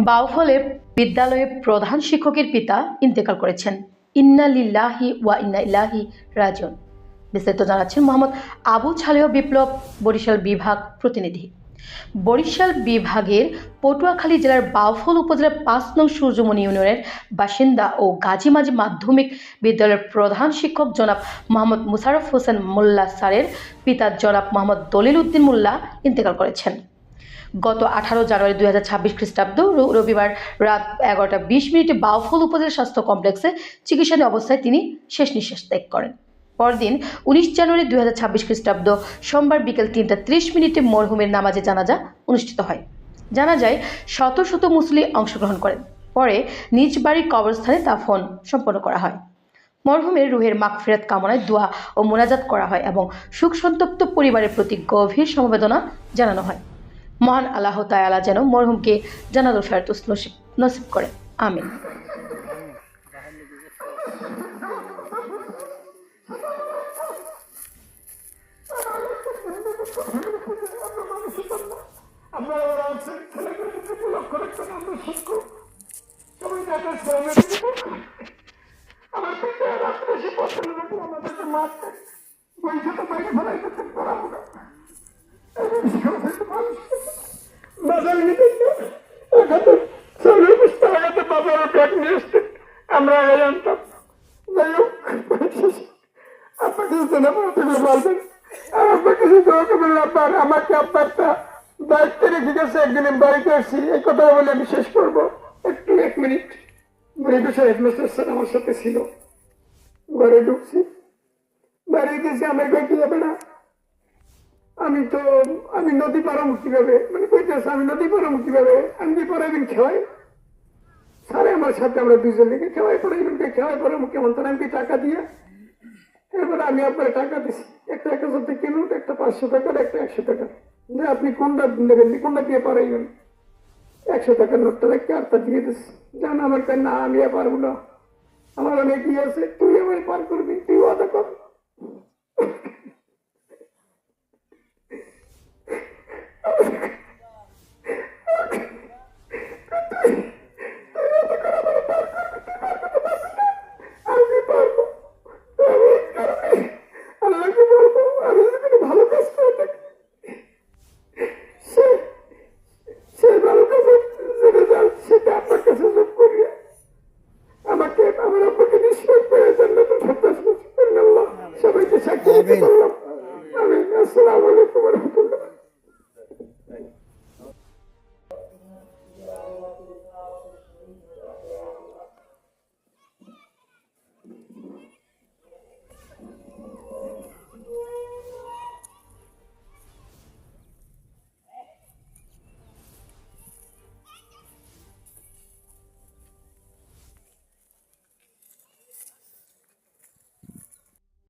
বাউফলে বিদ্যালয়ের প্রধান শিক্ষকের পিতা ইন্তেকাল করেছেন। ইন্না লিল্লাহি ওয়া ইন্না ইলাইহি রাজিউন। বিস্তারিত জানাচ্ছেন মোহাম্মদ আবু ছালেহ বিপ্লব, বরিশাল বিভাগ প্রতিনিধি। বরিশাল বিভাগের পটুয়াখালী জেলার বাউফল উপজেলার ৫ নং সূর্যমণি ইউনিয়নের বাসিন্দা ও গাজীমাঝি মাধ্যমিক বিদ্যালয়ের প্রধান শিক্ষক জনাব মোহাম্মদ মুশাররফ হোসেন মোল্লা স্যারের পিতা জনাব মোহাম্মদ দলিল উদ্দিন মোল্লা ইন্তেকাল করেছেন। গত ১৮ জানুয়ারি ২০২৬ খ্রিস্টাব্দ রবিবার রাত ১১টা ২০ বাউফল উপজেলা স্বাস্থ্য কমপ্লেক্সে চিকিৎসাধীন অবস্থায় তিনি শেষ নিঃশ্বাস ত্যাগ করেন। পরদিন ১৯ জানুয়ারি ২০২৬ খ্রিস্টাব্দ সোমবার বিকেল ৩টা ৩০ মরহুমের নামাজে জানাজা অনুষ্ঠিত হয়। জানাজায় শত শত মুসল্লি অংশগ্রহণ করেন। পরে নিজ বাড়ির কবরস্থানে দাফন সম্পন্ন করা হয়। মরহুমের রুহের মাগফিরাত কামনায় দোয়া ও মোনাজাত করা হয় এবং শোকসন্তপ্ত পরিবারের প্রতি গভীর সমবেদনা জানানো হয়। মহান আল্লাহ তাআলা যেন মরহুমকে জান্নাতুল ফেরদৌস নসিব করেন, আমিন। আমরা জানতাম যাই হোক আপনাকে বলবেন আপনার কাছে দোয়া করবেন। আপনার আমাকে আপনারটা দায়িত্বে রেখে গেছে, একদিন আমি বাড়িতে আসছি, এই কথা বলে আমি শেষ করবো। একটু ১ মিনিট। স্যার আমার সাথে ছিল, ঘরে ঢুকছি, বাড়ি গেছি, আমার কি যাবে না, আমি নদী পারামু কিভাবে, মানে কইতেছে আমি নদী পারামু কিভাবে, আমি কি পড়াইবেন খেওয়াই স্যারে আমার সাথে, আমরা দুজন লেগে খেওয়াই পড়াইবেন, খেওয়াই পড়ামু কেমন, তারা আমি টাকা দিয়ে, এরপরে আমি আপনার টাকা দিচ্ছি, একটা ১,০০০ থেকে নোট, একটা ৫০০ টাকার, একটা ১০০ টাকা, যে আপনি কোনটা নেবেন, কোনটা দিয়ে পারাইবেন। ১০০ টাকার নোটটা রেখে আরটা দিয়ে দিচ্ছি। জান আমার কাছে না, আমি আর পারবো না, আমার অনেক কি আছে, তুই আমায় পার করবি, তুই ওয়াদা কর।